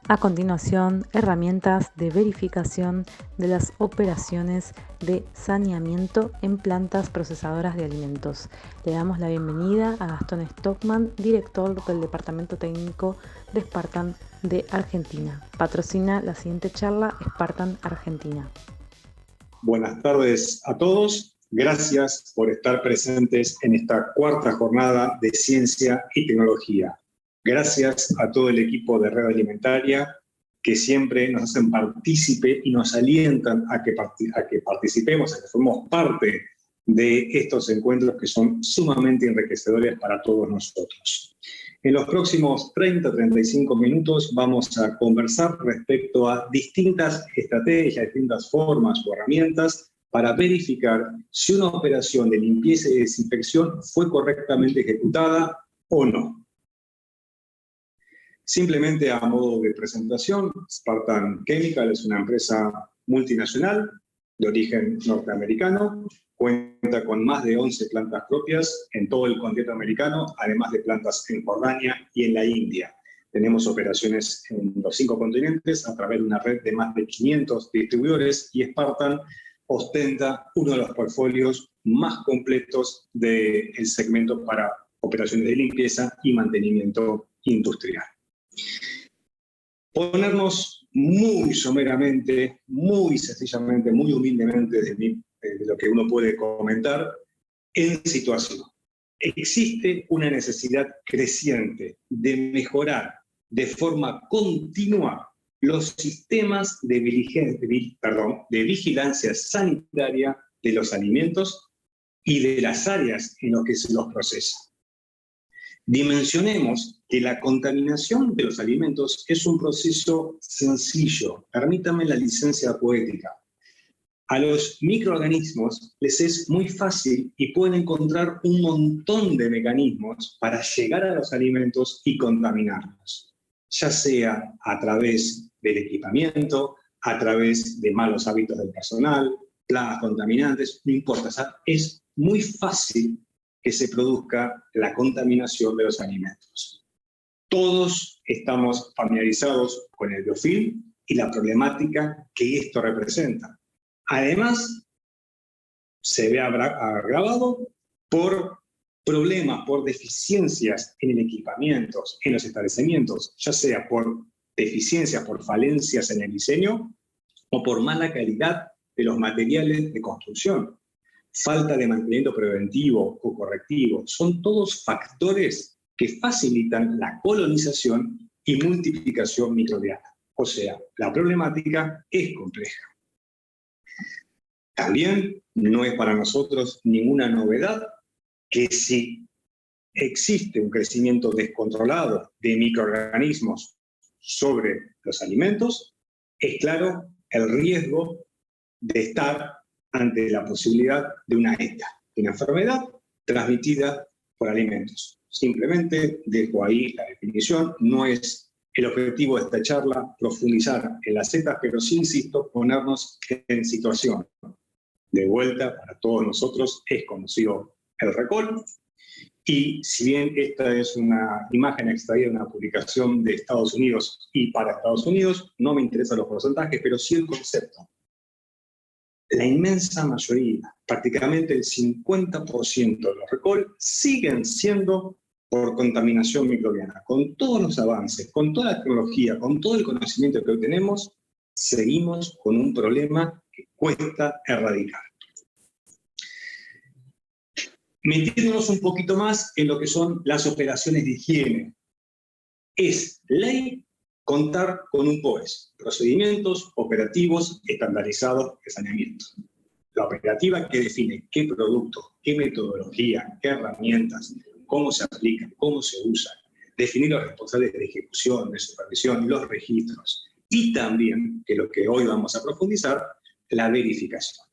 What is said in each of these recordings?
A continuación, herramientas de verificación de las operaciones de saneamiento en plantas procesadoras de alimentos. Le damos la bienvenida a Gastón Stockman, director del Departamento Técnico de Spartan de Argentina. Patrocina la siguiente charla Spartan Argentina. Buenas tardes a todos. Gracias por estar presentes en esta cuarta jornada de Ciencia y Tecnología. Gracias a todo el equipo de Red Alimentaria que siempre nos hacen partícipe y nos alientan a que participemos, a que formemos parte de estos encuentros que son sumamente enriquecedores para todos nosotros. En los próximos 30-35 minutos vamos a conversar respecto a distintas estrategias, distintas formas o herramientas para verificar si una operación de limpieza y desinfección fue correctamente ejecutada o no. Simplemente a modo de presentación, Spartan Chemical es una empresa multinacional de origen norteamericano, cuenta con más de 11 plantas propias en todo el continente americano, además de plantas en Jordania y en la India. Tenemos operaciones en los 5 continentes a través de una red de más de 500 distribuidores y Spartan ostenta uno de los portfolios más completos del segmento para operaciones de limpieza y mantenimiento industrial. Ponernos muy someramente, muy sencillamente, muy humildemente de lo que uno puede comentar en situación. Existe una necesidad creciente de mejorar de forma continua los sistemas de vigilancia sanitaria de los alimentos y de las áreas en las que se los procesa. Dimensionemos que la contaminación de los alimentos es un proceso sencillo. Permítame la licencia poética. A los microorganismos les es muy fácil y pueden encontrar un montón de mecanismos para llegar a los alimentos y contaminarlos, ya sea a través del equipamiento, a través de malos hábitos del personal, plagas contaminantes, no importa. O sea, es muy fácil que se produzca la contaminación de los alimentos. Todos estamos familiarizados con el biofilm y la problemática que esto representa. Además, se ve agravado por problemas, por deficiencias en el equipamiento, en los establecimientos, ya sea por deficiencias, por falencias en el diseño o por mala calidad de los materiales de construcción. Falta de mantenimiento preventivo o correctivo, son todos factores que facilitan la colonización y multiplicación microbiana. O sea, la problemática es compleja. También no es para nosotros ninguna novedad que si existe un crecimiento descontrolado de microorganismos sobre los alimentos, es claro el riesgo de estar ante la posibilidad de una ETA, de una enfermedad transmitida por alimentos. Simplemente dejo ahí la definición, no es el objetivo de esta charla profundizar en las ETAs, pero sí, insisto, ponernos en situación. De vuelta, para todos nosotros es conocido el recall, y si bien esta es una imagen extraída de una publicación de Estados Unidos y para Estados Unidos, no me interesan los porcentajes, pero sí el concepto. La inmensa mayoría, prácticamente el 50% de los recall siguen siendo por contaminación microbiana. Con todos los avances, con toda la tecnología, con todo el conocimiento que hoy tenemos, seguimos con un problema que cuesta erradicar. Metiéndonos un poquito más en lo que son las operaciones de higiene. Es ley contar con un POES, procedimientos operativos estandarizados de saneamiento. La operativa que define qué producto, qué metodología, qué herramientas, cómo se aplican, cómo se usan, definir los responsables de ejecución, de supervisión, los registros, y también, que es lo que hoy vamos a profundizar, la verificación.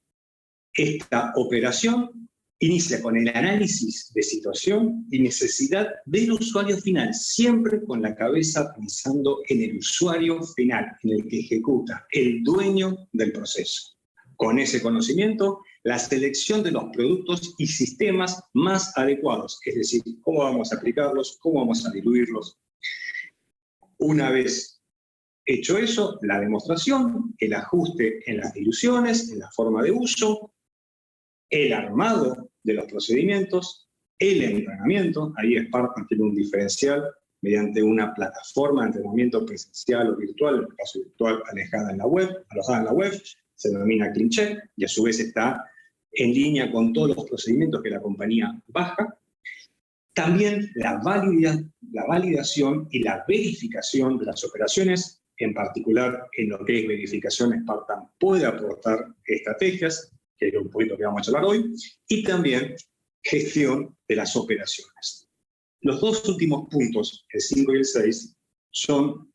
Esta operación Inicia con el análisis de situación y necesidad del usuario final, siempre con la cabeza pensando en el usuario final, en el que ejecuta, el dueño del proceso. Con ese conocimiento, la selección de los productos y sistemas más adecuados, es decir, cómo vamos a aplicarlos, cómo vamos a diluirlos. Una vez hecho eso, la demostración, el ajuste en las diluciones, en la forma de uso, el armado de los procedimientos, el entrenamiento. Ahí Spartan tiene un diferencial mediante una plataforma de entrenamiento presencial o virtual, en el caso virtual alojada en la web, se denomina CleanCheck, y a su vez está en línea con todos los procedimientos que la compañía baja. También la validación y la verificación de las operaciones, en particular en lo que es verificación, Spartan puede aportar estrategias, que es un poquito que vamos a hablar hoy, y también gestión de las operaciones. Los dos últimos puntos, el 5 y el 6, son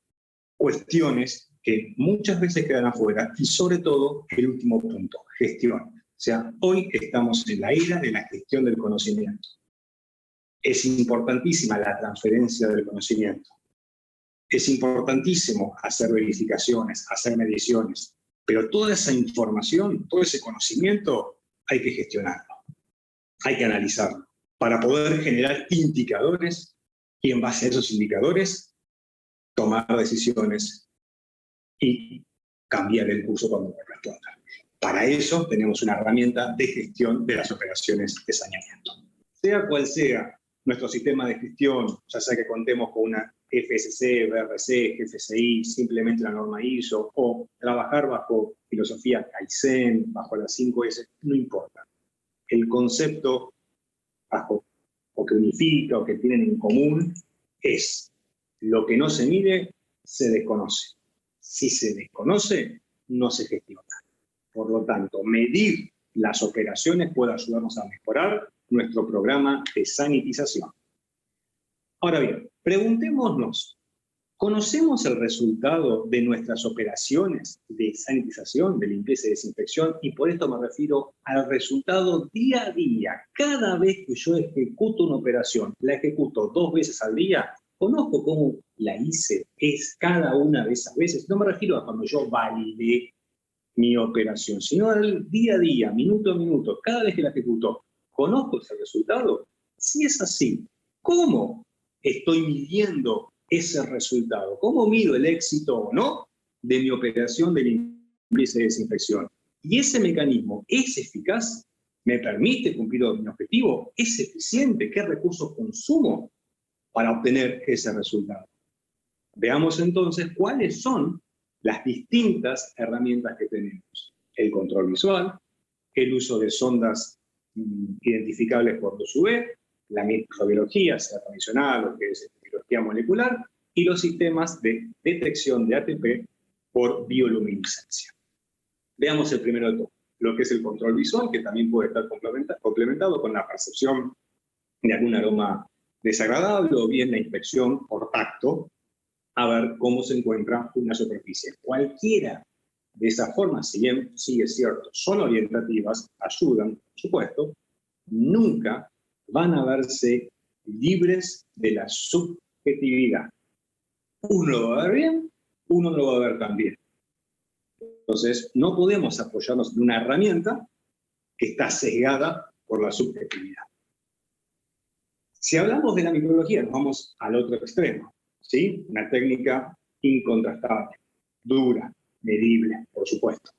cuestiones que muchas veces quedan afuera, y sobre todo el último punto, gestión. O sea, hoy estamos en la era de la gestión del conocimiento. Es importantísima la transferencia del conocimiento. Es importantísimo hacer verificaciones, hacer mediciones, pero toda esa información, todo ese conocimiento, hay que gestionarlo, hay que analizarlo, para poder generar indicadores y en base a esos indicadores tomar decisiones y cambiar el curso cuando corresponda. Para eso tenemos una herramienta de gestión de las operaciones de saneamiento. Sea cual sea nuestro sistema de gestión, ya sea que contemos con una FSC, BRC, GFCI, simplemente la norma ISO, o trabajar bajo filosofía Kaizen, bajo las 5S, no importa. El concepto bajo, o que unifica, o que tienen en común, es lo que no se mide, se desconoce. Si se desconoce, no se gestiona. Por lo tanto, medir las operaciones puede ayudarnos a mejorar nuestro programa de sanitización. Ahora bien, preguntémonos, ¿conocemos el resultado de nuestras operaciones de sanitización, de limpieza y desinfección? Y por esto me refiero al resultado día a día. Cada vez que yo ejecuto una operación, la ejecuto 2 veces al día, conozco cómo la hice, es cada una de esas veces. No me refiero a cuando yo validé mi operación, sino al día a día, minuto a minuto, cada vez que la ejecuto. ¿Conozco ese resultado? Si es así, ¿cómo estoy midiendo ese resultado? ¿Cómo mido el éxito o no de mi operación de limpieza y desinfección? ¿Y ese mecanismo es eficaz? ¿Me permite cumplir mi objetivo? ¿Es eficiente? ¿Qué recursos consumo para obtener ese resultado? Veamos entonces cuáles son las distintas herramientas que tenemos. El control visual, el uso de sondas identificables por 2UV, la microbiología, sea tradicional o que es biología molecular, y los sistemas de detección de ATP por bioluminiscencia. Veamos el primero de todo, lo que es el control visual, que también puede estar complementado con la percepción de algún aroma desagradable o bien la inspección por tacto, a ver cómo se encuentra una superficie. Cualquiera de esas formas, si bien sí es cierto, son orientativas, ayudan, por supuesto, nunca van a verse libres de la subjetividad. Uno lo va a ver bien, uno lo va a ver también. Entonces, no podemos apoyarnos en una herramienta que está sesgada por la subjetividad. Si hablamos de la microbiología, nos vamos al otro extremo, ¿sí? Una técnica incontrastable, dura, medible, por supuesto.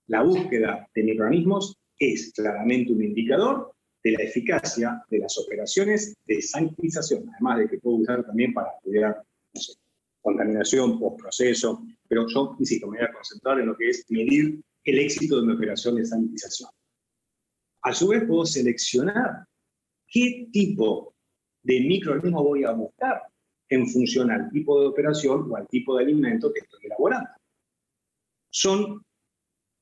La búsqueda de microorganismos es claramente un indicador de la eficacia de las operaciones de sanitización, además de que puedo usar también para estudiar, no sé, contaminación, postproceso, pero yo, insisto, me voy a concentrar en lo que es medir el éxito de mi operación de sanitización. A su vez, puedo seleccionar qué tipo de microorganismo voy a buscar en función al tipo de operación o al tipo de alimento que estoy elaborando. Son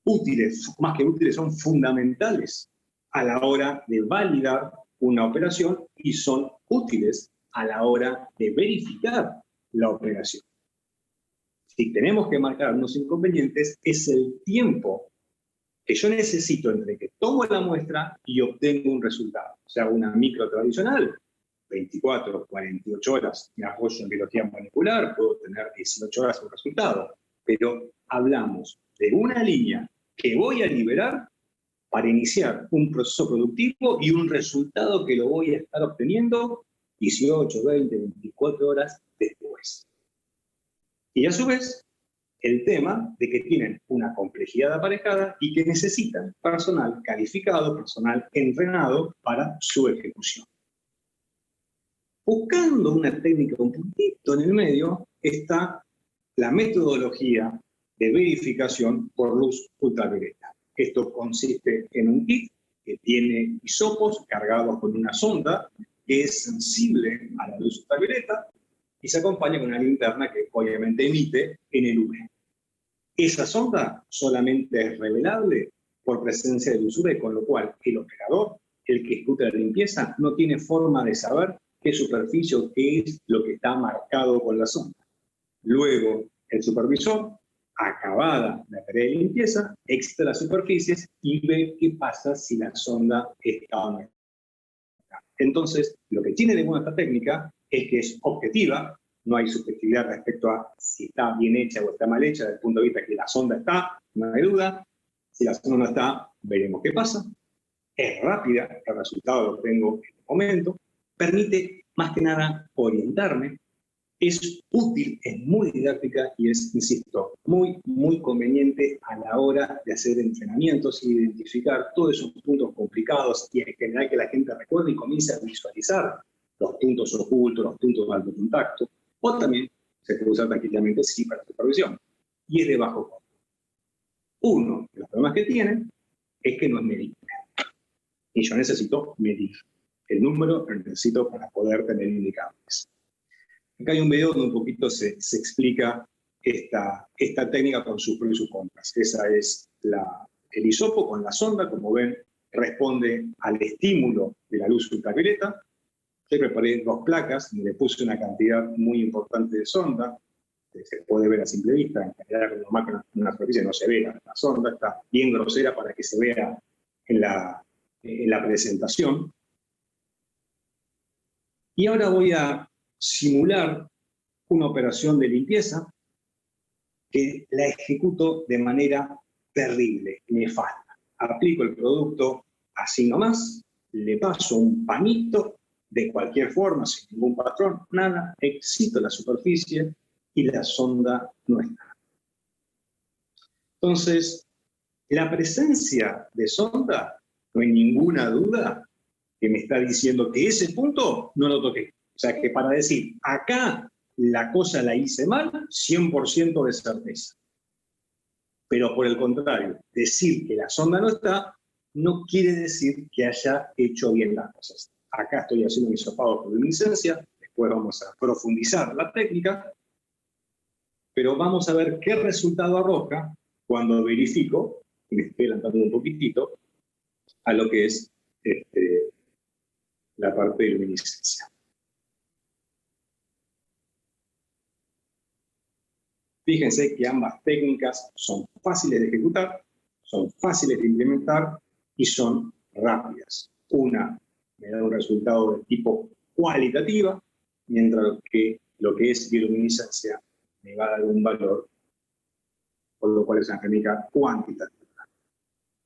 útiles, más que útiles, son fundamentales a la hora de validar una operación y son útiles a la hora de verificar la operación. Si tenemos que marcar unos inconvenientes, es el tiempo que yo necesito entre que tomo la muestra y obtengo un resultado. O sea, una micro tradicional, 24, 48 horas, me apoyo en biología molecular, puedo tener 18 horas un resultado. Pero hablamos de una línea que voy a liberar para iniciar un proceso productivo y un resultado que lo voy a estar obteniendo 18, 20, 24 horas después. Y a su vez, el tema de que tienen una complejidad aparejada y que necesitan personal calificado, personal entrenado para su ejecución. Buscando una técnica un poquito en el medio está la metodología de verificación por luz ultravioleta. Esto consiste en un kit que tiene hisopos cargados con una sonda que es sensible a la luz ultravioleta y se acompaña con una linterna que obviamente emite en el UV. Esa sonda solamente es revelable por presencia de luz UV, con lo cual el operador, el que ejecuta la limpieza, no tiene forma de saber qué superficie o qué es lo que está marcado con la sonda. Luego, el supervisor, acabada la tarea de limpieza, excita las superficies y ve qué pasa si la sonda está o no está. Entonces, lo que tiene de buena esta técnica es que es objetiva, no hay subjetividad respecto a si está bien hecha o está mal hecha, desde el punto de vista que la sonda está, no hay duda. Si la sonda no está, veremos qué pasa. Es rápida, el resultado lo tengo en el momento. Permite, más que nada, orientarme. Es útil, es muy didáctica y es, insisto, muy conveniente a la hora de hacer entrenamientos y identificar todos esos puntos complicados y en general que la gente recuerde y comience a visualizar los puntos ocultos, los puntos de alto contacto. O también se puede usar tranquilamente sí para supervisión. Y es de bajo costo. Uno de los problemas que tiene es que no es medible. Y yo necesito medir. El número lo necesito para poder tener indicadores. Acá hay un video donde un poquito se explica esta técnica con sus pros y sus contras. Esa es el hisopo con la sonda, como ven, responde al estímulo de la luz ultravioleta. Yo preparé 2 placas, le puse una cantidad muy importante de sonda, que se puede ver a simple vista. En general, cuando uno marca una superficie no se ve la sonda, está bien grosera para que se vea en la presentación. Y ahora voy a simular una operación de limpieza que la ejecuto de manera terrible, nefasta. Aplico el producto así nomás, le paso un pañito de cualquier forma, sin ningún patrón, nada, excito la superficie y la sonda no está. Entonces, la presencia de sonda, no hay ninguna duda que me está diciendo que ese punto no lo toqué. O sea que para decir, acá la cosa la hice mal, 100% de certeza. Pero por el contrario, decir que la sonda no está, no quiere decir que haya hecho bien las cosas. Acá estoy haciendo un hisopado por luminiscencia, después vamos a profundizar la técnica, pero vamos a ver qué resultado arroja cuando verifico, y me estoy adelantando un poquitito, a lo que es la parte de luminiscencia. Fíjense que ambas técnicas son fáciles de ejecutar, son fáciles de implementar y son rápidas. Una me da un resultado de tipo cualitativa, mientras que lo que es bioluminiscencia me va a dar un valor, por lo cual es una técnica cuantitativa.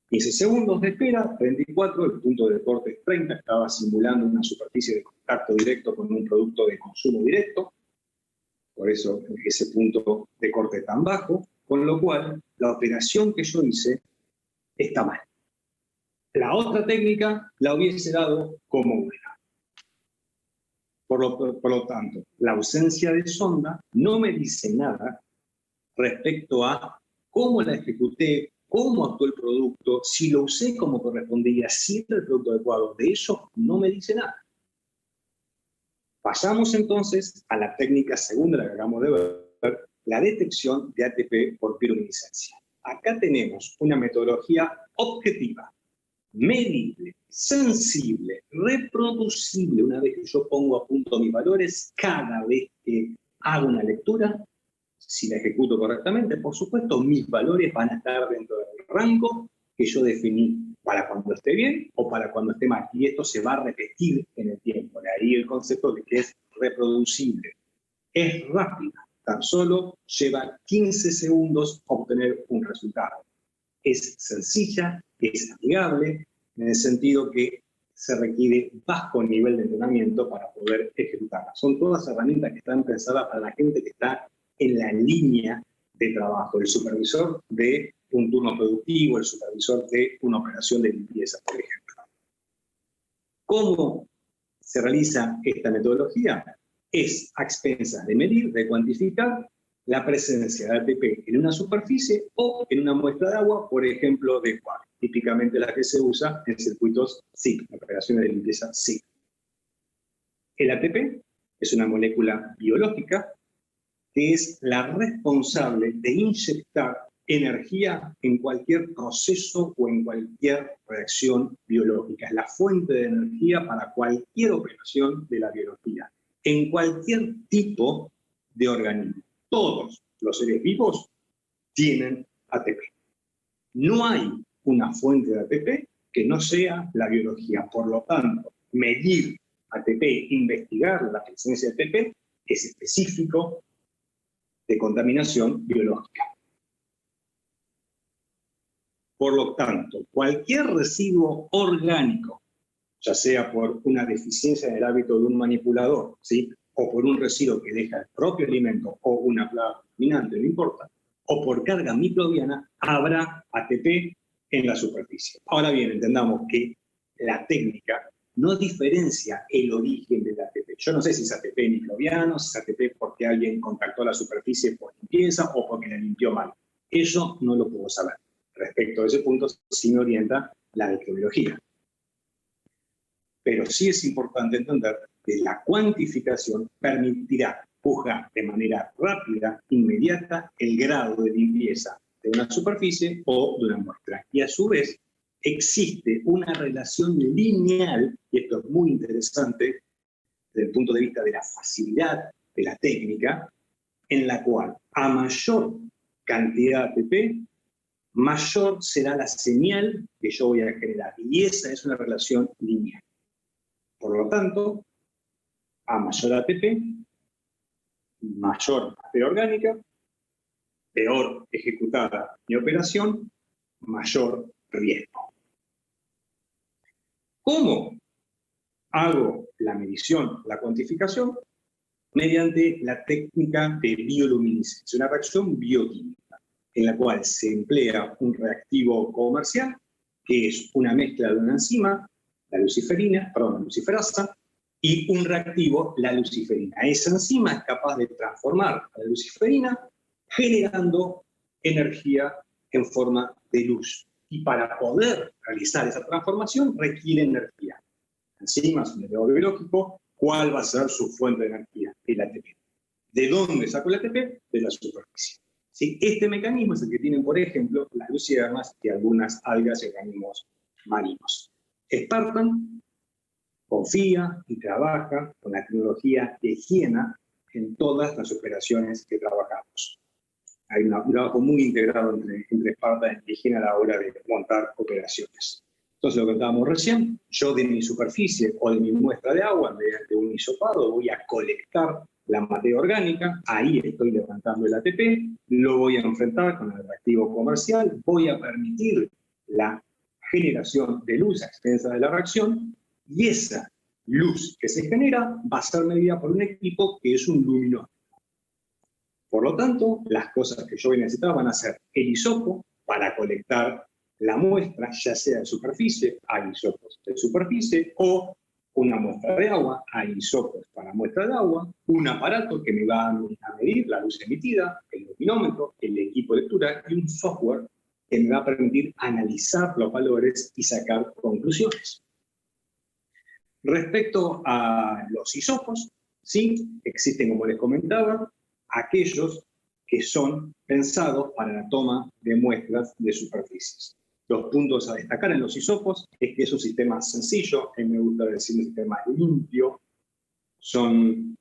15 segundos de espera, 34, el punto de corte es 30, estaba simulando una superficie de contacto directo con un producto de consumo directo, por eso ese punto de corte tan bajo, con lo cual la operación que yo hice está mal. La otra técnica la hubiese dado como buena. Por lo tanto, la ausencia de sonda no me dice nada respecto a cómo la ejecuté, cómo actuó el producto, si lo usé como correspondía, si era el producto adecuado. De eso no me dice nada. Pasamos entonces a la técnica segunda, la que acabamos de ver, la detección de ATP por bioluminiscencia. Acá tenemos una metodología objetiva, medible, sensible, reproducible. Una vez que yo pongo a punto mis valores, cada vez que hago una lectura, si la ejecuto correctamente, por supuesto, mis valores van a estar dentro del rango que yo definí para cuando esté bien o para cuando esté mal. Y esto se va a repetir en el tiempo. De ahí el concepto de que es reproducible. Es rápida, tan solo lleva 15 segundos obtener un resultado. Es sencilla, es amigable, en el sentido que se requiere bajo nivel de entrenamiento para poder ejecutarla. Son todas herramientas que están pensadas para la gente que está en la línea de trabajo, el supervisor de un turno productivo, el supervisor de una operación de limpieza, por ejemplo. ¿Cómo se realiza esta metodología? Es a expensas de medir, de cuantificar la presencia de ATP en una superficie o en una muestra de agua, por ejemplo, de agua. Típicamente la que se usa en circuitos SIC, operaciones de limpieza SIC. El ATP es una molécula biológica que es la responsable de inyectar energía en cualquier proceso o en cualquier reacción biológica. Es la fuente de energía para cualquier operación de la biología, en cualquier tipo de organismo. Todos los seres vivos tienen ATP. No hay una fuente de ATP que no sea la biología. Por lo tanto, medir ATP, investigar la presencia de ATP es específico de contaminación biológica. Por lo tanto, cualquier residuo orgánico, ya sea por una deficiencia en el hábito de un manipulador, ¿sí?, o por un residuo que deja el propio alimento o una plaga contaminante, no importa, o por carga microbiana, habrá ATP en la superficie. Ahora bien, entendamos que la técnica no diferencia el origen del ATP. Yo no sé si es ATP microbiano, si es ATP porque alguien contactó la superficie por limpieza o porque la limpió mal. Eso no lo puedo saber. Respecto a ese punto, sí me orienta la microbiología. Pero sí es importante entender que la cuantificación permitirá juzgar de manera rápida, inmediata, el grado de limpieza de una superficie o de una muestra. Y a su vez, existe una relación lineal, y esto es muy interesante desde el punto de vista de la facilidad de la técnica, en la cual a mayor cantidad de ATP, mayor será la señal que yo voy a generar. Y esa es una relación lineal. Por lo tanto, a mayor ATP, mayor materia orgánica, peor ejecutada mi operación, mayor riesgo. ¿Cómo hago la medición, la cuantificación? Mediante la técnica de bioluminiscencia, una reacción bioquímica, en la cual se emplea un reactivo comercial, que es una mezcla de una enzima, la luciferasa, y un reactivo, la luciferina. Esa enzima es capaz de transformar a la luciferina generando energía en forma de luz. Y para poder realizar esa transformación requiere energía. Enzima es un elemento biológico. ¿Cuál va a ser su fuente de energía? El ATP. ¿De dónde saco el ATP? De la superficie. ¿Sí? Este mecanismo es el que tienen, por ejemplo, las luciérnagas y algunas algas y organismos marinos. Spartan confía y trabaja con la tecnología de Hiena en todas las operaciones que trabajamos. Hay un trabajo muy integrado entre Spartan y Hiena a la hora de montar operaciones. Entonces, lo que contábamos recién, yo de mi superficie o de mi muestra de agua, mediante un hisopado, voy a colectar la materia orgánica, ahí estoy levantando el ATP, lo voy a enfrentar con el reactivo comercial, voy a permitir la generación de luz a expensas de la reacción, y esa luz que se genera va a ser medida por un equipo que es un luminómetro. Por lo tanto, las cosas que yo voy a necesitar van a ser el hisopo para colectar la muestra, ya sea de superficie, hay hisopos de superficie, o una muestra de agua, hay hisopos para muestra de agua, un aparato que me va a medir la luz emitida, el luminómetro, el equipo de lectura y un software que me va a permitir analizar los valores y sacar conclusiones. Respecto a los hisopos, sí, existen, como les comentaba, aquellos que son pensados para la toma de muestras de superficies. Los puntos a destacar en los hisopos es que es un sistema sencillo, a mí me gusta decir un sistema limpio, son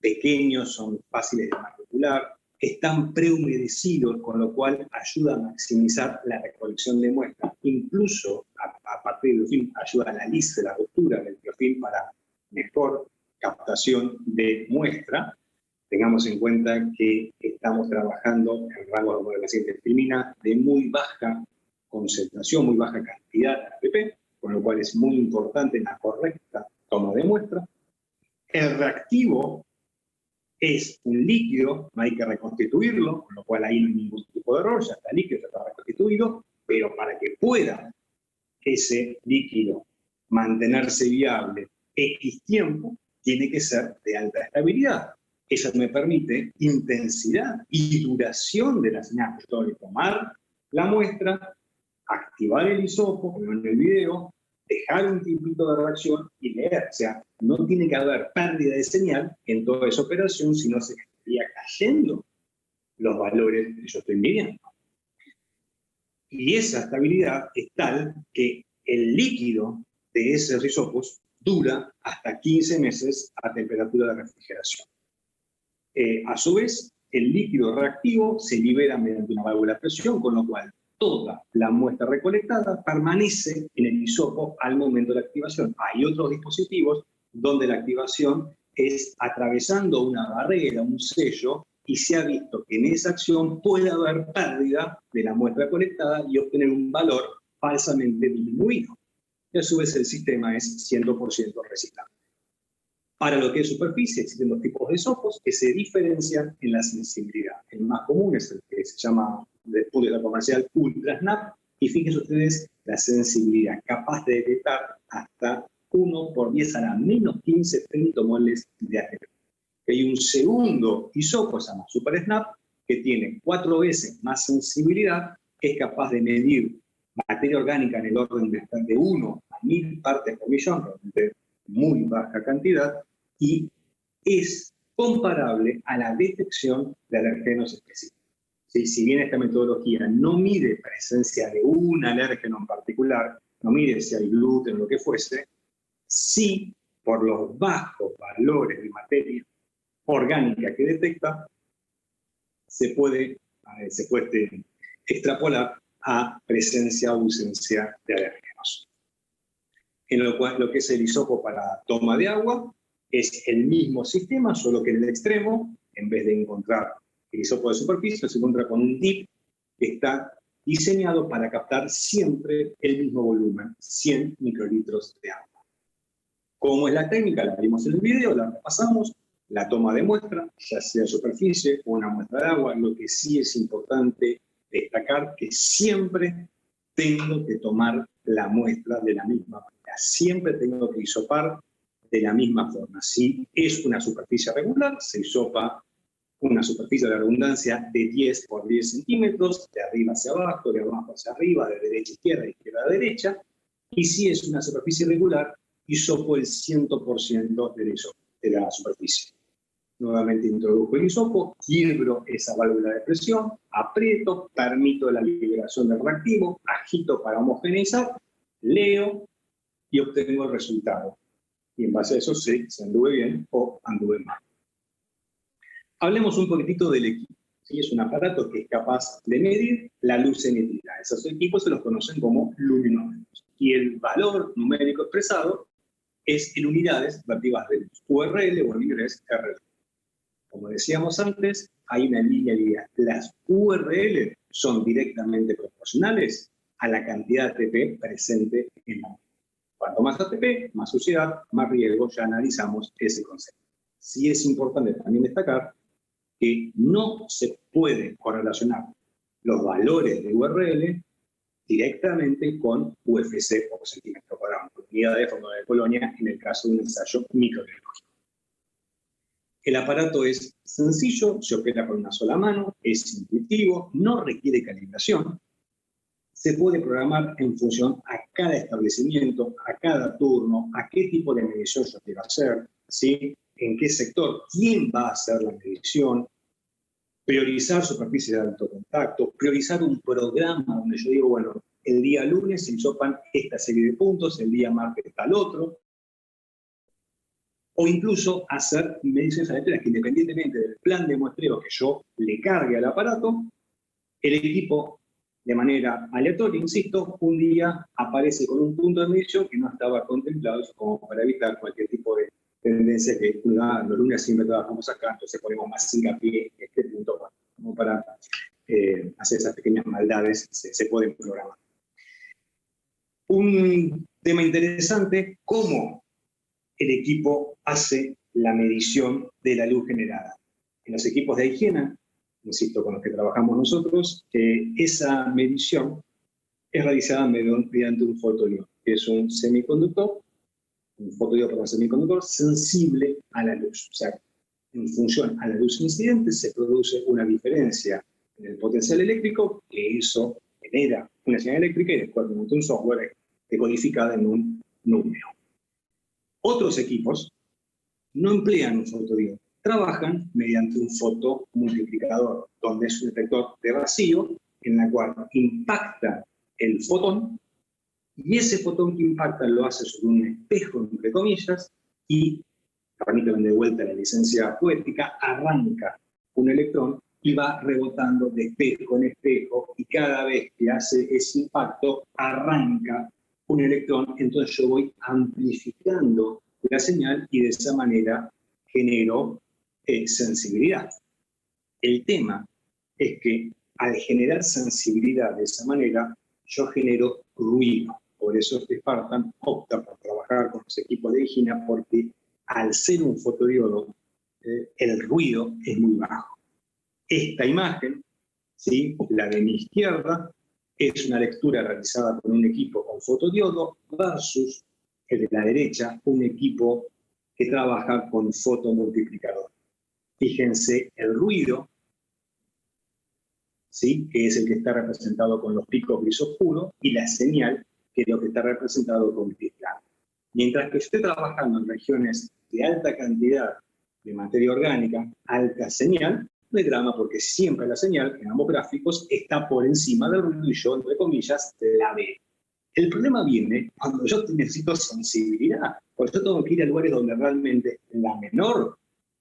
pequeños, son fáciles de manipular, están prehumedecidos, con lo cual ayuda a maximizar la recolección de muestras. incluso a partir del biofilm ayuda a la lisa, la ruptura del biofilm para mejor captación de muestra. Tengamos en cuenta que estamos trabajando en rangos de paciente filmina de muy baja concentración, muy baja cantidad de ATP, con lo cual es muy importante la correcta toma de muestra. El reactivo es un líquido, no hay que reconstituirlo, con lo cual ahí no hay ningún tipo de error, ya está líquido, ya está reconstituido, pero para que pueda ese líquido mantenerse viable X tiempo, tiene que ser de alta estabilidad. Eso me permite intensidad y duración de la señal. Yo tengo que tomar la muestra, activar el hisopo, como en el video, dejar un tiempito de reacción y leer. O sea, no tiene que haber pérdida de señal en toda esa operación, sino se estaría cayendo los valores que yo estoy midiendo. Y esa estabilidad es tal que el líquido de esos hisopos dura hasta 15 meses a temperatura de refrigeración. A su vez, el líquido reactivo se libera mediante una válvula de presión, con lo cual toda la muestra recolectada permanece en el hisopo al momento de la activación. Hay otros dispositivos donde la activación es atravesando una barrera, un sello, y se ha visto que en esa acción puede haber pérdida de la muestra colectada y obtener un valor falsamente disminuido. Y a su vez el sistema es 100% reciclable. Para lo que es superficie, existen dos tipos de hisopos que se diferencian en la sensibilidad. El más común es el que se llama, desde el punto de vista comercial, Ultra Snap, y fíjense ustedes la sensibilidad, capaz de detectar hasta 1 por 10 a la menos 15 femtomoles de ATP. Hay un segundo hisopo, se llama Super Snap, que tiene 4 veces más sensibilidad, que es capaz de medir materia orgánica en el orden de 1 a 1000 partes por millón, realmente muy baja cantidad, y es comparable a la detección de alergenos específicos. ¿Sí? Si bien esta metodología no mide presencia de un alérgeno en particular, no mide si hay gluten o lo que fuese, sí, por los bajos valores de materia orgánica que detecta, se puede extrapolar a presencia o ausencia de alérgenos. En lo cual, lo que es el hisopo para toma de agua es el mismo sistema, solo que en el extremo, en vez de encontrar el hisopo de superficie, se encuentra con un dip que está diseñado para captar siempre el mismo volumen, 100 microlitros de agua. ¿Cómo es la técnica? La vimos en el video, la repasamos. La toma de muestra, ya sea superficie o una muestra de agua. Lo que sí es importante destacar que siempre tengo que tomar la muestra de la misma manera. Siempre tengo que hisopar de la misma forma. Si es una superficie regular, se hisopa una superficie de redundancia de 10 por 10 centímetros, de arriba hacia abajo, de abajo hacia arriba, de derecha a izquierda, de izquierda a derecha. Y si es una superficie irregular, hisopo el 100% de la superficie. Nuevamente introduzco el hisopo, quiebro esa válvula de presión, aprieto, permito la liberación del reactivo, agito para homogeneizar, leo y obtengo el resultado. Y en base a eso sé si anduve bien o anduve mal. Hablemos un poquitito del equipo. ¿Sí? Es un aparato que es capaz de medir la luz emitida. Esos equipos se los conocen como luminómetros. Y el valor numérico expresado es en unidades relativas de luz, URL o en inglés RL. Como decíamos antes, hay una línea lineal. Las URL son directamente proporcionales a la cantidad de ATP presente en la muestra. Cuanto más ATP, más suciedad, más riesgo, ya analizamos ese concepto. Sí es importante también destacar que no se puede correlacionar los valores de URL directamente con UFC o centímetro cuadrado, unidad de fórmula de Colonia en el caso de un ensayo microbiológico. El aparato es sencillo, se opera con una sola mano, es intuitivo, no requiere calibración, se puede programar en función a cada establecimiento, a cada turno, a qué tipo de medición yo quiero hacer, ¿sí? En qué sector, quién va a hacer la medición, priorizar superficies de alto contacto, priorizar un programa donde yo digo, bueno, el día lunes se hisopan esta serie de puntos, el día martes tal otro, o incluso hacer mediciones aleatorias que independientemente del plan de muestreo que yo le cargue al aparato, el equipo de manera aleatoria, insisto, un día aparece con un punto de medición que no estaba contemplado, como para evitar cualquier tipo de tendencia que los lunes siempre trabajamos acá, entonces ponemos más hincapié en este punto, bueno, como para hacer esas pequeñas maldades, se pueden programar. Un tema interesante, cómo el equipo hace la medición de la luz generada. En los equipos de higiene, insisto, con los que trabajamos nosotros, esa medición es realizada mediante un fotodiodo, que es un fotodiodo para un semiconductor sensible a la luz. O sea, en función a la luz incidente se produce una diferencia en el potencial eléctrico, que eso genera una señal eléctrica y después mediante un software decodificada en un número. Otros equipos no emplean un fotodiodo, trabajan mediante un fotomultiplicador, donde es un detector de vacío en la cual impacta el fotón y ese fotón que impacta lo hace sobre un espejo, entre comillas, y, permítanme de vuelta la licencia poética, arranca un electrón y va rebotando de espejo en espejo y cada vez que hace ese impacto arranca un electrón, entonces yo voy amplificando la señal y de esa manera genero sensibilidad. El tema es que al generar sensibilidad de esa manera, yo genero ruido. Por eso Spartan opta por trabajar con los equipos de higiene, porque al ser un fotodiodo, el ruido es muy bajo. Esta imagen, ¿sí?, la de mi izquierda, es una lectura realizada con un equipo con fotodiodo versus el de la derecha, un equipo que trabaja con fotomultiplicador. Fíjense el ruido, ¿sí?, que es el que está representado con los picos gris oscuros, y la señal, que es lo que está representado con gris blanco. Mientras que esté trabajando en regiones de alta cantidad de materia orgánica, alta señal, no hay drama porque siempre la señal, en ambos gráficos, está por encima del ruido y yo, entre comillas, la veo. El problema viene cuando yo necesito sensibilidad, cuando yo tengo que ir a lugares donde realmente la menor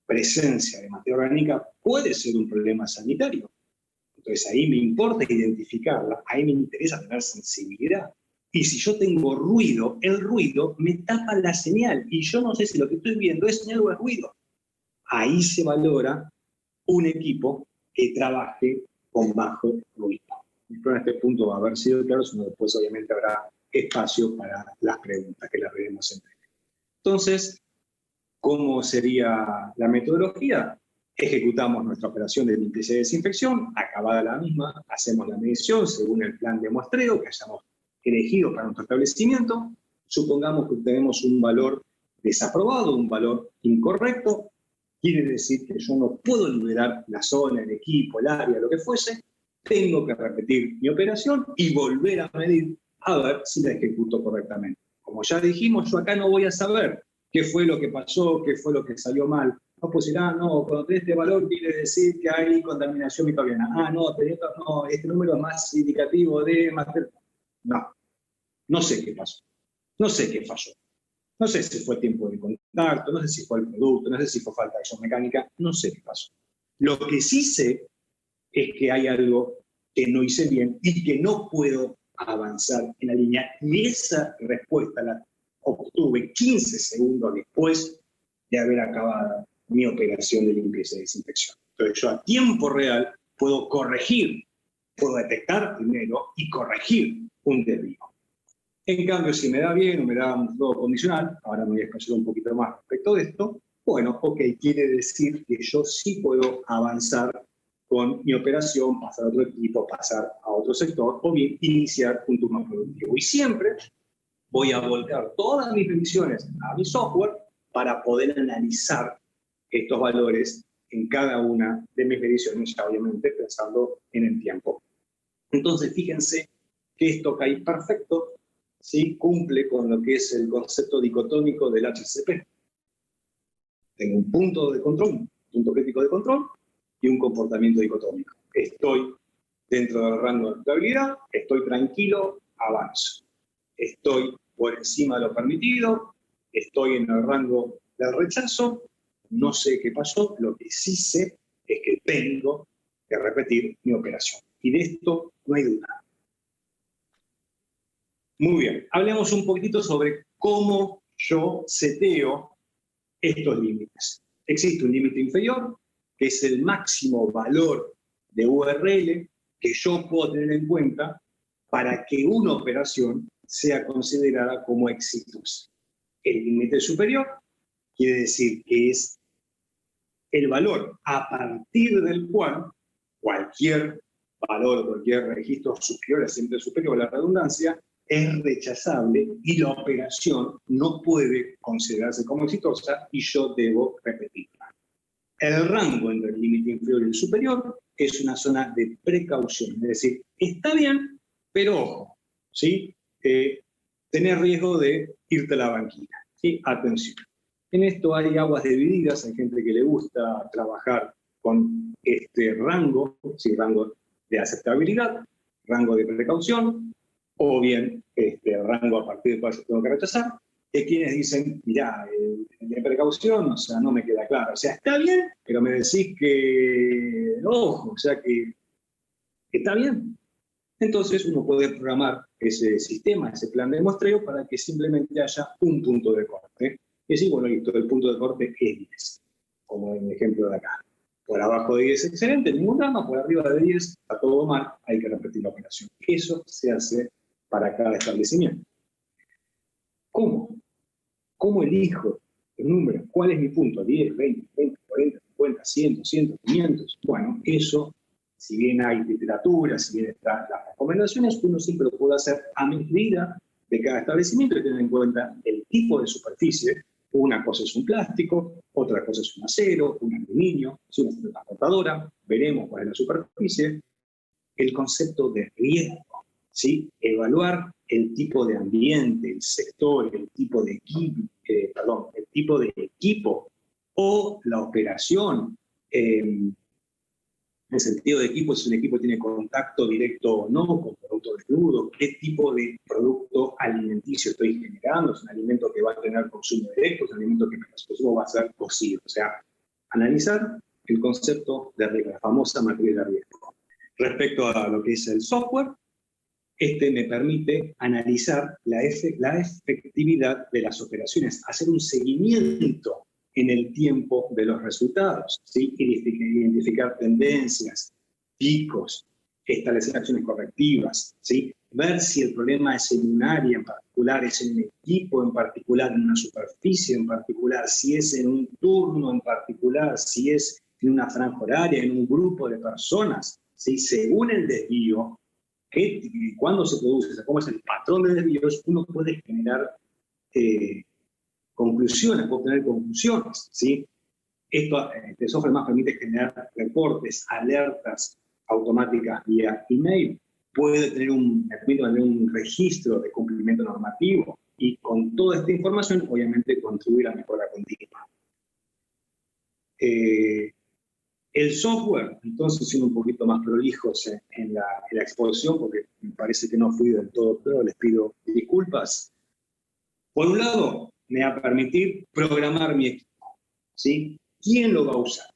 presencia de materia orgánica puede ser un problema sanitario. Entonces ahí me importa identificarla, ahí me interesa tener sensibilidad. Y si yo tengo ruido, el ruido me tapa la señal y yo no sé si lo que estoy viendo es señal o es ruido. Ahí se valora un equipo que trabaje con bajo ruido. Espero en este punto haber sido claro, sino después obviamente habrá espacio para las preguntas que las veremos en breve. Entonces, ¿cómo sería la metodología? Ejecutamos nuestra operación de limpieza y desinfección, acabada la misma, hacemos la medición según el plan de muestreo que hayamos elegido para nuestro establecimiento. Supongamos que tenemos un valor desaprobado, un valor incorrecto, quiere decir que yo no puedo liberar la zona, el equipo, el área, lo que fuese, tengo que repetir mi operación y volver a medir a ver si la ejecuto correctamente. Como ya dijimos, yo acá no voy a saber qué fue lo que pasó, qué fue lo que salió mal. No, pues dirá, no, cuando tenés este valor quiere decir que hay contaminación microbiana. Ah, no, no, este número es más indicativo de... No, no sé qué pasó, no sé qué falló. No sé si fue tiempo de contacto, no sé si fue el producto, no sé si fue falta de acción mecánica, no sé qué pasó. Lo que sí sé es que hay algo que no hice bien y que no puedo avanzar en la línea. Y esa respuesta la obtuve 15 segundos después de haber acabado mi operación de limpieza y desinfección. Entonces yo a tiempo real puedo corregir, puedo detectar primero y corregir un desvío. En cambio, si me da bien o me da un flow condicional, ahora me voy a expresar un poquito más respecto de esto, bueno, ok, quiere decir que yo sí puedo avanzar con mi operación, pasar a otro equipo, pasar a otro sector, o bien iniciar un turno productivo. Y siempre voy a volcar todas mis revisiones a mi software para poder analizar estos valores en cada una de mis mediciones, ya obviamente pensando en el tiempo. Entonces, fíjense que esto cae perfecto, ¿sí?, cumple con lo que es el concepto dicotómico del HCP. Tengo un punto de control, un punto crítico de control y un comportamiento dicotómico. Estoy dentro del rango de estabilidad, estoy tranquilo, avanzo. Estoy por encima de lo permitido, estoy en el rango del rechazo, no sé qué pasó, lo que sí sé es que tengo que repetir mi operación. Y de esto no hay duda. Muy bien, hablemos un poquitito sobre cómo yo seteo estos límites. Existe un límite inferior, que es el máximo valor de URL que yo puedo tener en cuenta para que una operación sea considerada como exitosa. El límite superior quiere decir que es el valor a partir del cual cualquier valor, cualquier registro superior, siempre superior a la redundancia, es rechazable y la operación no puede considerarse como exitosa y yo debo repetirla. El rango entre el límite inferior y el superior es una zona de precaución, es decir, está bien, pero ojo, ¿sí? Tenés riesgo de irte a la banquina. ¿Sí? Atención. En esto hay aguas divididas, hay gente que le gusta trabajar con este rango, ¿sí? Rango de aceptabilidad, rango de precaución, o bien rango a partir del cual yo tengo que rechazar. Hay quienes dicen, mirá, el de precaución, o sea, no me queda claro. O sea, está bien, pero me decís que, ojo, o sea, que está bien. Entonces uno puede programar ese sistema, ese plan de muestreo para que simplemente haya un punto de corte. Y decir, bueno, listo, el punto de corte es 10, como en el ejemplo de acá. Por abajo de 10 excelente, ningún drama, por arriba de 10 está todo mal, hay que repetir la operación. Eso se hace para cada establecimiento. ¿Cómo? ¿Cómo elijo los números? ¿Cuál es mi punto? 10, 20, 20, 40, 50, 100, 100, 500. Bueno, eso, si bien hay literatura, si bien están las recomendaciones, uno siempre lo puede hacer a medida de cada establecimiento y tener en cuenta el tipo de superficie. Una cosa es un plástico, otra cosa es un acero, un aluminio, es una transportadora, veremos cuál es la superficie. El concepto de riesgo, ¿sí? Evaluar el tipo de ambiente, el sector, el tipo de equipo o la operación. En el sentido de equipo, si un equipo tiene contacto directo o no con producto desnudo, qué tipo de producto alimenticio estoy generando, es un alimento que va a tener consumo directo, es un alimento que mientras consumo va a ser cocido. O sea, analizar el concepto de riesgo, la famosa materia de riesgo. Respecto a lo que es el software, me permite analizar la efectividad de las operaciones, hacer un seguimiento en el tiempo de los resultados, ¿sí? Identificar tendencias, picos, establecer acciones correctivas, ¿sí? Ver si el problema es en un área en particular, es en un equipo en particular, en una superficie en particular, si es en un turno en particular, si es en una franja horaria, en un grupo de personas, ¿sí? Según el desvío, cuándo se produce, o sea, cómo es el patrón de desvíos, uno puede generar conclusiones, puede obtener conclusiones, ¿sí? Este software más permite generar reportes, alertas automáticas vía email, puede tener un registro de cumplimiento normativo y con toda esta información, obviamente, contribuir a mejora continua. El software, entonces, siendo un poquito más prolijos en la exposición, porque me parece que no fui del todo claro, les pido disculpas. Por un lado, me va a permitir programar mi equipo, ¿sí? ¿Quién lo va a usar?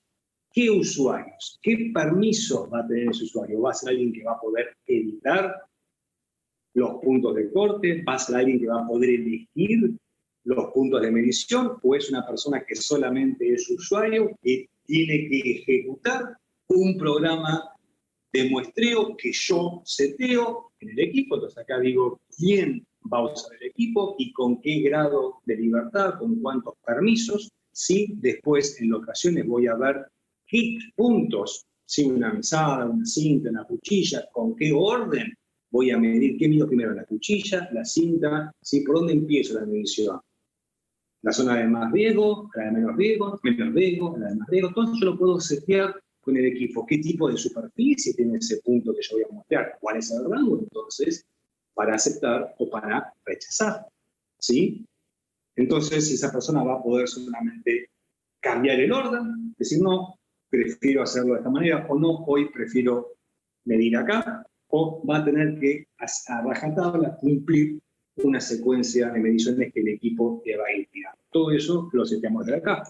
¿Qué usuarios? ¿Qué permisos va a tener ese usuario? ¿Va a ser alguien que va a poder editar los puntos de corte? ¿Va a ser alguien que va a poder elegir los puntos de medición? ¿O es una persona que solamente es usuario y tiene que ejecutar un programa de muestreo que yo seteo en el equipo? Entonces acá digo quién va a usar el equipo y con qué grado de libertad, con cuántos permisos. Sí, después en locaciones voy a ver qué puntos, si una mesada, una cinta, una cuchilla, con qué orden voy a medir, qué mido primero, la cuchilla, la cinta, ¿sí? ¿Por dónde empiezo la medición? La zona de más riesgo, la de menos riesgo, la de más riesgo. Todo eso yo lo puedo setear con el equipo. ¿Qué tipo de superficie tiene ese punto que yo voy a mostrar? ¿Cuál es el rango, entonces, para aceptar o para rechazar? ¿Sí? Entonces, esa persona va a poder solamente cambiar el orden, decir, no, prefiero hacerlo de esta manera, o no, hoy prefiero medir acá, o va a tener que, a rajatabla, cumplir una secuencia de mediciones que el equipo le va a ir tirando. Todo eso lo seteamos desde acá.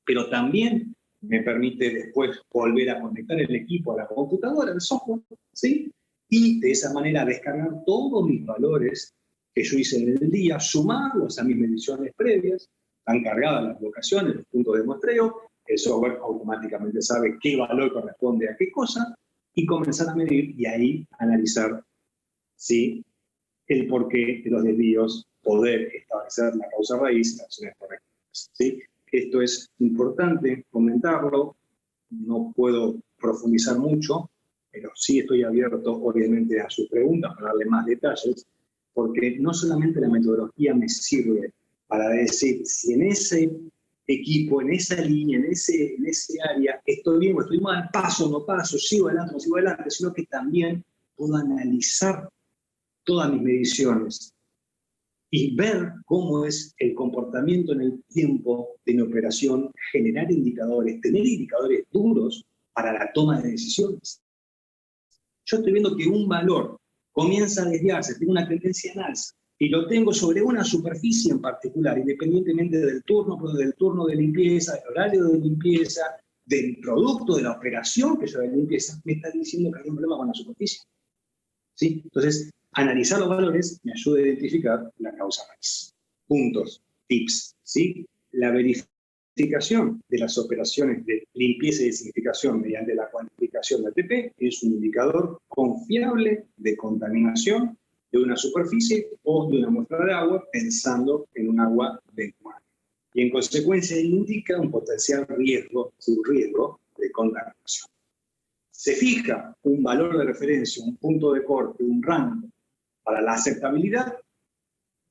Pero también me permite después volver a conectar el equipo a la computadora, el software, ¿sí? Y de esa manera descargar todos mis valores que yo hice en el día, sumarlos a mis mediciones previas, están cargadas las locaciones, los puntos de muestreo, el software automáticamente sabe qué valor corresponde a qué cosa, y comenzar a medir y ahí analizar, ¿sí?, el porqué de los desvíos, poder establecer la causa raíz y las acciones correctas, ¿sí? Esto es importante comentarlo, no puedo profundizar mucho, pero sí estoy abierto, obviamente, a sus preguntas para darle más detalles, porque no solamente la metodología me sirve para decir si en ese equipo, en esa línea, en ese área, estoy bien o estoy mal, paso o no paso, sigo adelante o no sigo adelante, sino que también puedo analizar todas mis mediciones y ver cómo es el comportamiento en el tiempo de mi operación, generar indicadores, tener indicadores duros para la toma de decisiones. Yo estoy viendo que un valor comienza a desviarse, tiene una tendencia en alza, y lo tengo sobre una superficie en particular, independientemente del turno de limpieza, del horario de limpieza, del producto de la operación que yo de limpieza, me está diciendo que hay un problema con la superficie. ¿Sí? Entonces, analizar los valores me ayuda a identificar la causa raíz. Puntos, tips, ¿sí? La verificación de las operaciones de limpieza y desinfección mediante la cuantificación de ATP es un indicador confiable de contaminación de una superficie o de una muestra de agua, pensando en un agua de mar. Y en consecuencia indica un potencial riesgo, un riesgo de contaminación. Se fija un valor de referencia, un punto de corte, un rango para la aceptabilidad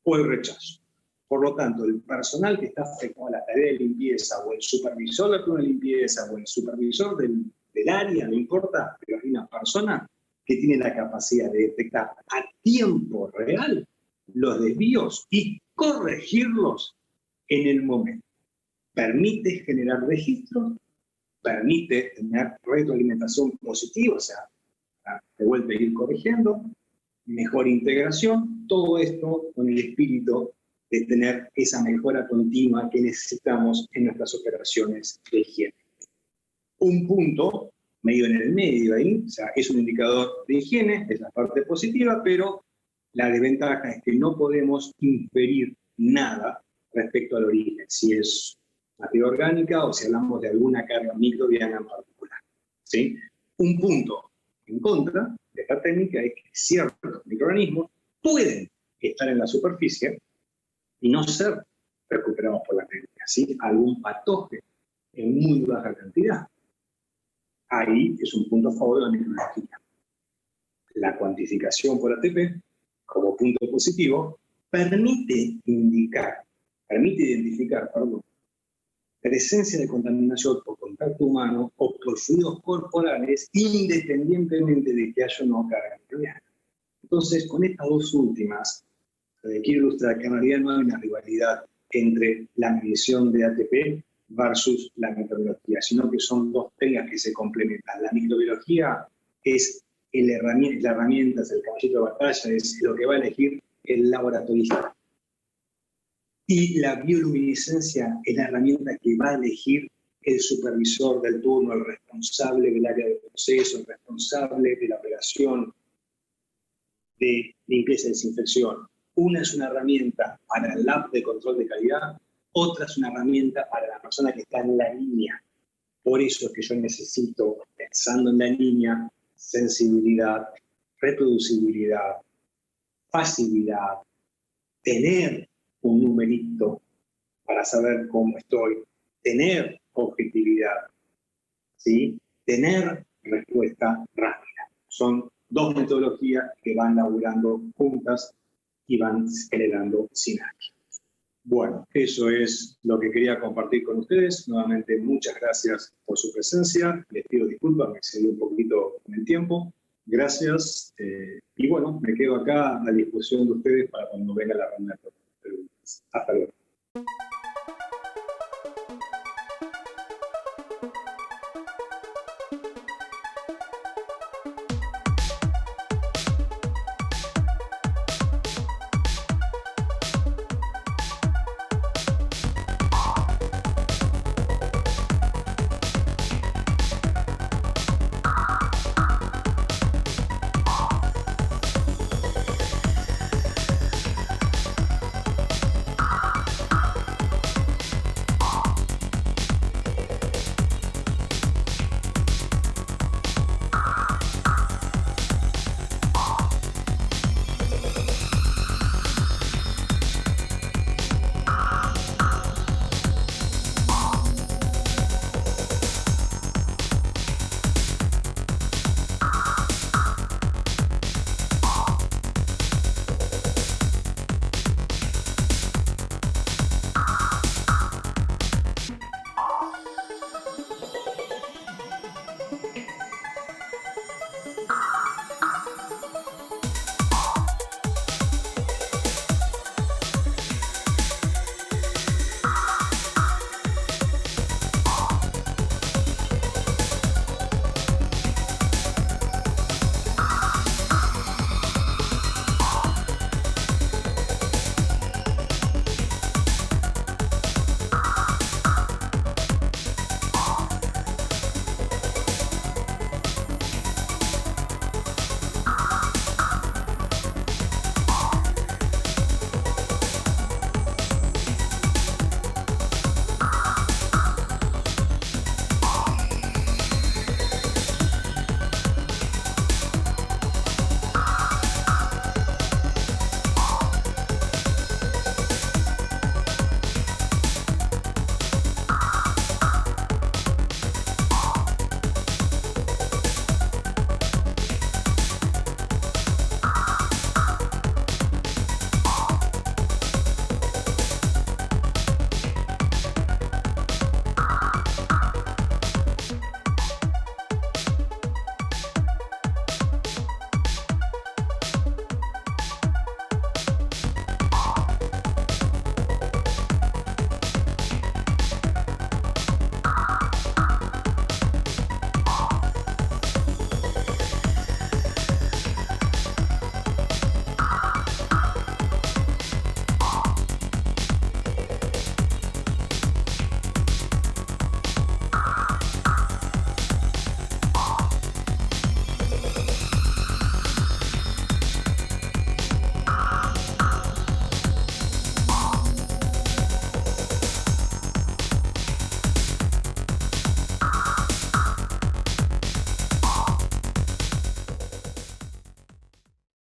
o el rechazo. Por lo tanto, el personal que está afectado a la tarea de limpieza, o el supervisor de turno de limpieza, o el supervisor del área, no importa, pero hay una persona que tiene la capacidad de detectar a tiempo real los desvíos y corregirlos en el momento. Permite generar registros, permite tener retroalimentación positiva, o sea, de vuelta ir corrigiendo, mejor integración, todo esto con el espíritu de tener esa mejora continua que necesitamos en nuestras operaciones de higiene. Un punto medio en el medio ahí, o sea, es un indicador de higiene, es la parte positiva, pero la desventaja es que no podemos inferir nada respecto al origen, si es materia orgánica o si hablamos de alguna carga microbiana en particular, ¿sí? Un punto en contra de esta técnica es que ciertos microorganismos pueden estar en la superficie y no ser recuperados por la técnica, ¿sí? Algún patógeno en muy baja cantidad. Ahí es un punto a favor de la microbiología. La cuantificación por ATP, como punto positivo, permite identificar, presencia de contaminación por contacto humano o por fluidos corporales, independientemente de que haya una carga microbiana. Entonces, con estas dos últimas, quiero ilustrar que en realidad no hay una rivalidad entre la medición de ATP versus la microbiología, sino que son dos técnicas que se complementan. La microbiología es la herramienta, es el caballito de batalla, es lo que va a elegir el laboratorista. Y la bioluminiscencia es la herramienta que va a elegir el supervisor del turno, el responsable del área de proceso, el responsable de la operación de limpieza y desinfección. Una es una herramienta para el lab de control de calidad, otra es una herramienta para la persona que está en la línea. Por eso es que yo necesito, pensando en la línea, sensibilidad, reproducibilidad, facilidad, tener un numerito para saber cómo estoy, tener objetividad, ¿sí? Tener respuesta rápida. Son dos metodologías que van laburando juntas y van generando sinergia. Bueno, eso es lo que quería compartir con ustedes. Nuevamente, muchas gracias por su presencia. Les pido disculpas, me excedí un poquito en el tiempo. Gracias. Y bueno, me quedo acá a disposición de ustedes para cuando venga la ronda de preguntas. Hasta luego.